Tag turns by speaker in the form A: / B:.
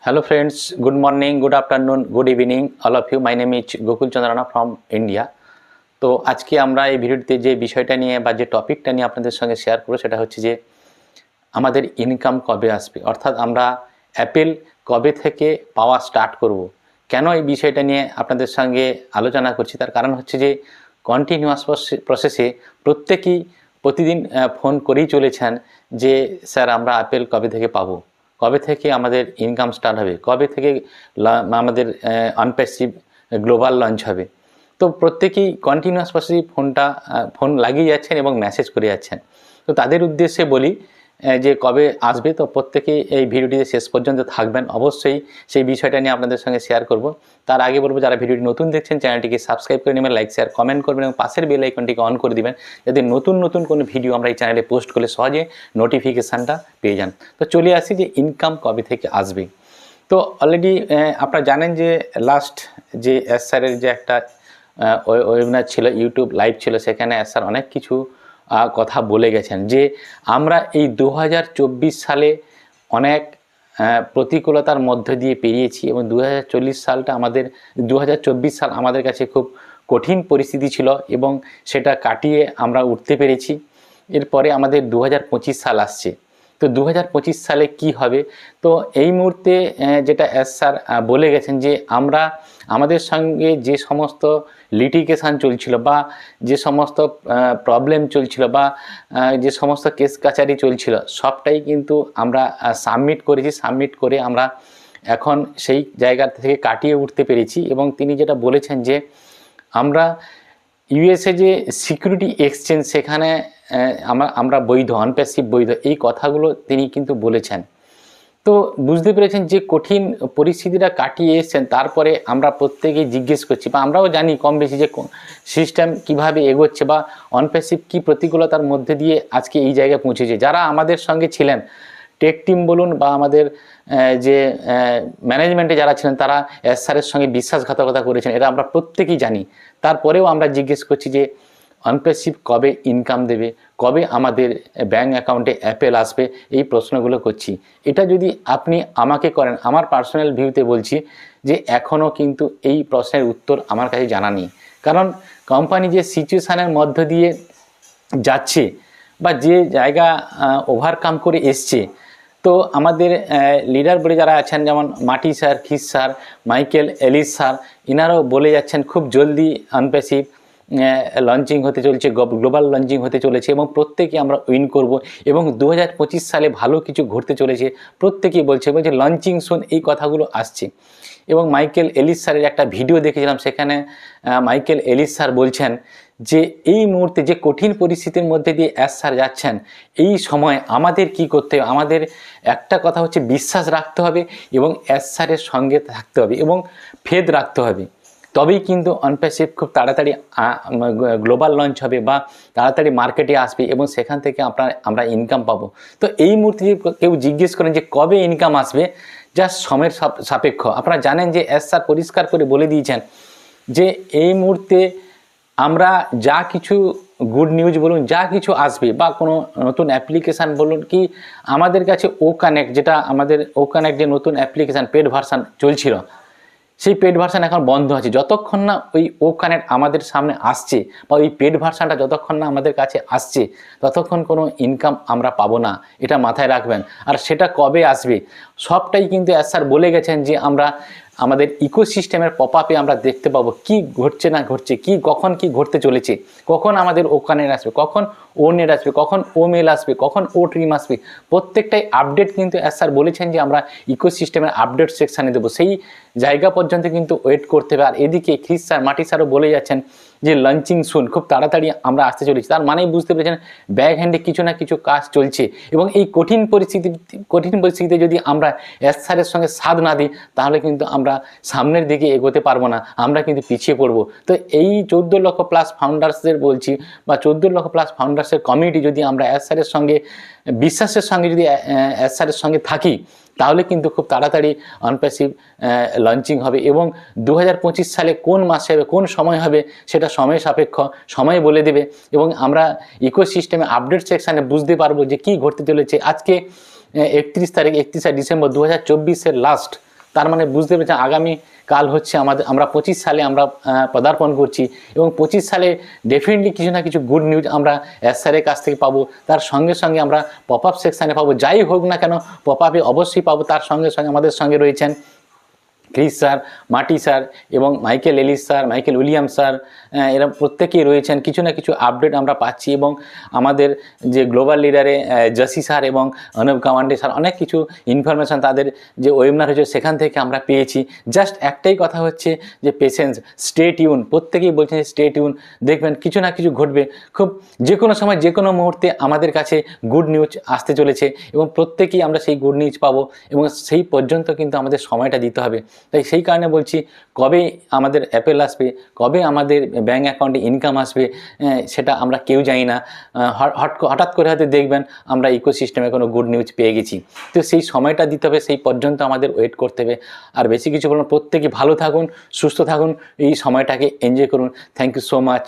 A: Hello friends, good morning, good afternoon, good evening, all of you. My name is Gokul Chandrana from India. তো আজকে আমরা এই ভিডিওতে যে বিষয়টা নিয়ে বা যে টপিকটা নিয়ে আপনাদের সঙ্গে শেয়ার করব সেটা হচ্ছে যে আমাদের ইনকাম কবে আসবে, অর্থাৎ আমরা অ্যাপেল কবে থেকে পাওয়া স্টার্ট করব। কেন এই বিষয়টা নিয়ে আপনাদের সঙ্গে আলোচনা করছি তার কারণ হচ্ছে যে কন্টিনিউয়াস প্রসেসে প্রত্যেকেই প্রতিদিন ফোন করেই চলেছেন যে স্যার আমরা অ্যাপেল কবে থেকে পাবো, কবে থেকে আমাদের ইনকাম স্টার্ট হবে, কবে থেকে আমাদের আনপ্যাসিভ গ্লোবাল লঞ্চ হবে। তো প্রত্যেকেই কন্টিনিউয়াস প্রসেসে ফোন লাগিয়ে যাচ্ছেন এবং মেসেজ করে যাচ্ছেন। তো তাদের উদ্দেশ্যে বলি যে কবে আসবে, তো প্রত্যেকেই এই ভিডিওটিতে শেষ পর্যন্ত থাকবেন। অবশ্যই সেই বিষয়টা নিয়ে আপনাদের সঙ্গে শেয়ার করব। তার আগে বলবো, যারা ভিডিওটি নতুন দেখছেন চ্যানেলটিকে সাবস্ক্রাইব করে নেবেন, লাইক শেয়ার কমেন্ট করবেন এবং পাশের বেল আইকনটিকে অন করে দিবেন, যাতে নতুন কোনো ভিডিও আমরা এই চ্যানেলে পোস্ট করলে সহজে নোটিফিকেশানটা পেয়ে যান। তো চলে আসি যে ইনকাম কবে থেকে আসবে। তো অলরেডি আপনারা জানেন যে লাস্ট যে এস স্যারের যে একটা ওয়েবিনার ছিল, ইউটিউব লাইভ ছিল, সেখানে এস স্যার অনেক কিছু কথা বলে গেছেন যে আমরা এই 2024 সালে অনেক প্রতিকূলতার মধ্য দিয়ে পেরিয়েছি এবং 2024 সাল আমাদের কাছে খুব কঠিন পরিস্থিতি ছিল এবং সেটা কাটিয়ে আমরা উঠতে পেরেছি। এরপরে আমাদের 2025 সাল আসছে। তো 2025 সালে কি হবে? তো এই মুহূর্তে যেটা এস স্যার বলে গেছেন যে আমাদের সঙ্গে যে সমস্ত লিটিগেশন চলছিল বা যে সমস্ত প্রবলেম চলছিল বা যে সমস্ত কেস কাচারি চলছিল সবটাই কিন্তু আমরা সাবমিট করে আমরা এখন সেই জায়গা থেকে কাটিয়ে উঠতে পেরেছি। এবং তিনি যেটা বলেছেন যে আমরা ইউএসএ যে সিকিউরিটি এক্সচেঞ্জ, সেখানে আমরা বৈধ, আনপ্যাসিভ বৈধ, এই কথাগুলো তিনি কিন্তু বলেছেন। তো বুঝতে পেরেছেন যে কঠিন পরিস্থিতিটা কাটিয়ে এসেছেন। তারপরে আমরা প্রত্যেকেই জিজ্ঞেস করছি বা আমরাও জানি কম বেশি যে সিস্টেম কিভাবে এগোচ্ছে বা অনপ্যাসিভ কী প্রতিকূলতার মধ্যে দিয়ে আজকে এই জায়গায় পৌঁছেছে। যারা আমাদের সঙ্গে ছিলেন, টেক টিম বলুন বা আমাদের যে ম্যানেজমেন্টে যারা ছিলেন, তারা এস স্যারের সঙ্গে বিশ্বাসঘাতকতা করেছেন, এটা আমরা প্রত্যেকেই জানি। তারপরেও আমরা জিজ্ঞেস করছি যে অনপ্যাসিভ কবে ইনকাম দেবে, কবে আমাদের ব্যাঙ্ক অ্যাকাউন্টে অ্যাপেল আসবে, এই প্রশ্নগুলো করছি। এটা যদি আপনি আমাকে করেন, আমার পার্সোনাল ভিউতে বলছি যে এখনও কিন্তু এই প্রশ্নের উত্তর আমার কাছে জানা নেই। কারণ কোম্পানি যে সিচুয়েশানের মধ্য দিয়ে যাচ্ছে বা যে জায়গা ওভারকাম করে এসছে, তো আমাদের লিডার বলে যারা আছেন, যেমন মাটি sir, খিস sir, Michael Ellis sir, ইনারাও বলে যাচ্ছেন খুব জলদি আনপ্যাসিভ লঞ্চিং হতে চলছে, গ্লোবাল লঞ্চিং হতে চলেছে এবং প্রত্যেকে আমরা উইন করব এবং 2025 সালে ভালো কিছু ঘটতে চলেছে। প্রত্যেকেই বলছে লঞ্চিং সুন, এই কথাগুলো আসছে। এবং মাইকেল এলিস স্যারের একটা ভিডিও দেখেছিলাম, সেখানে মাইকেল এলিস স্যার বলছেন যে এই মুহূর্তে যে কঠিন পরিস্থিতির মধ্যে দিয়ে এস স্যার যাচ্ছেন, এই সময় আমাদের কি করতে হবে? আমাদের একটা কথা হচ্ছে বিশ্বাস রাখতে হবে এবং এস স্যারের সঙ্গে থাকতে হবে এবং ফেদ রাখতে হবে। তবেই কিন্তু অনপ্যাসিভ খুব তাড়াতাড়ি গ্লোবাল লঞ্চ হবে বা তাড়াতাড়ি মার্কেটে আসবে এবং সেখান থেকে আমরা ইনকাম পাবো। তো এই মুহূর্তে কেউ জিজ্ঞেস করেন যে কবে ইনকাম আসবে, যা সময়ের সাপেক্ষ। আপনারা জানেন যে এস স্যার পরিষ্কার করে বলে দিয়েছেন যে এই মুহূর্তে আমরা যা কিছু গুড নিউজ বলুন, যা কিছু আসবে বা কোনো নতুন অ্যাপ্লিকেশান বলুন, কি আমাদের কাছে ও কানেক্ট, যেটা আমাদের ও কানেক্ট যে নতুন অ্যাপ্লিকেশান পেড ভার্সান চলছিল, সেই পেড ভার্সান এখন বন্ধ আছে। যতক্ষণ না ওই ও কানেক্ট আমাদের সামনে আসছে বা ওই পেড ভার্সানটা যতক্ষণ না আমাদের কাছে আসছে, ততক্ষণ কোনো ইনকাম আমরা পাবো না, এটা মাথায় রাখবেন। আর সেটা কবে আসবে সবটাই কিন্তু এস স্যার বলে গেছেন যে আমরা আমাদের ইকোসিস্টেমের পপআপে আমরা দেখতে পাবো কি ঘটছে না ঘটছে, কখন কি ঘটতে চলেছে, কখন আমাদের ও কানেক্ট আসবে, কখন ও নেট আসবে, কখন ও মেল আসবে, কখন ও ট্রিম আসবে। প্রত্যেকটাই আপডেট কিন্তু এস স্যার বলেছেন যে আমরা ইকোসিস্টেমের আপডেট সেকশানে দেবো, সেই জায়গা পর্যন্ত কিন্তু ওয়েট করতে হবে। আর এদিকে খ্রিস স্যার, মাটি স্যারও বলে যাচ্ছেন যে লঞ্চিং সুন, খুব তাড়াতাড়ি আমরা আসতে চলেছি। তার মানেই বুঝতে পেরেছেন ব্যাক হ্যান্ডে কিছু না কিছু কাজ চলছে এবং এই কঠিন পরিস্থিতিতে যদি আমরা এস স্যারের সঙ্গে সাথ না দিই, তাহলে কিন্তু আমরা সামনের দিকে এগোতে পারবো না, আমরা কিন্তু পিছিয়ে পড়বো। তো এই 14 লক্ষ প্লাস ফাউন্ডার্সদের বলছি বা 14 লক্ষ প্লাস ফাউন্ডার্সের কমিউনিটি যদি আমরা এস স্যারের সঙ্গে বিশ্বাসের সঙ্গে যদি এস স্যারের সঙ্গে থাকি, তাহলে কিন্তু খুব তাড়াতাড়ি অনপ্যাসিভ লঞ্চিং হবে। এবং 2025 সালে কোন মাসে হবে, কোন সময় হবে, সেটা সময় সাপেক্ষ, সময় বলে দেবে এবং আমরা ইকোসিস্টেমে আপডেট সেকশানে বুঝতে পারবো যে কী ঘটতে চলেছে। আজকে 31 ডিসেম্বর 2024-এর লাস্ট তার মানে বুঝতে পেরেছেন আগামী কাল হচ্ছে আমরা 25 সালে আমরা পদার্পণ করছি এবং 25 সালে ডেফিনেটলি কিছু না কিছু গুড নিউজ আমরা স্যারের কাছ থেকে পাবো। তার সঙ্গে সঙ্গে আমরা পপ আপ সেকশানে পাবো, যাই হোক না কেন পপ আপে অবশ্যই পাবো। তার সঙ্গে সঙ্গে আমাদের সঙ্গে রয়েছেন ক্রিস স্যার, মার্টি স্যার এবং Michael Ellis sir, Michael William sir, এরা প্রত্যেকেই রয়েছেন। কিছু না কিছু আপডেট আমরা পাচ্ছি এবং আমাদের যে গ্লোবাল লিডারে জসি স্যার এবং অনুপ গাওয়ান্ডে স্যার অনেক কিছু ইনফরমেশান তাদের যে ওয়েবিনার হয়েছে সেখান থেকে আমরা পেয়েছি। জাস্ট একটাই কথা হচ্ছে যে পেশেন্স, স্টে টিউন। প্রত্যেকেই বলছেন স্টে টিউন, দেখবেন কিছু না কিছু ঘটবে। খুব যে কোনো সময় যে কোনো মুহূর্তে আমাদের কাছে গুড নিউজ আসতে চলেছে এবং প্রত্যেকেই আমরা সেই গুড নিউজ পাবো এবং সেই পর্যন্ত কিন্তু আমাদের সময়টা দিতে হবে। তাই সেই কারণে বলছি কবে আমাদের অ্যাপেল আসবে, কবে আমাদের ব্যাঙ্ক অ্যাকাউন্টে ইনকাম আসবে সেটা আমরা কেউ জানি না। হঠাৎ করে হয়তো দেখবেন আমরা ইকোসিস্টেমে কোনো গুড নিউজ পেয়ে গেছি, তো সেই সময়টা দিতে হবে, সেই পর্যন্ত আমাদের ওয়েট করতে হবে। আর বেশি কিছু বলুন, প্রত্যেকে ভালো থাকুন, সুস্থ থাকুন, এই সময়টাকে এনজয় করুন। Thank you so much.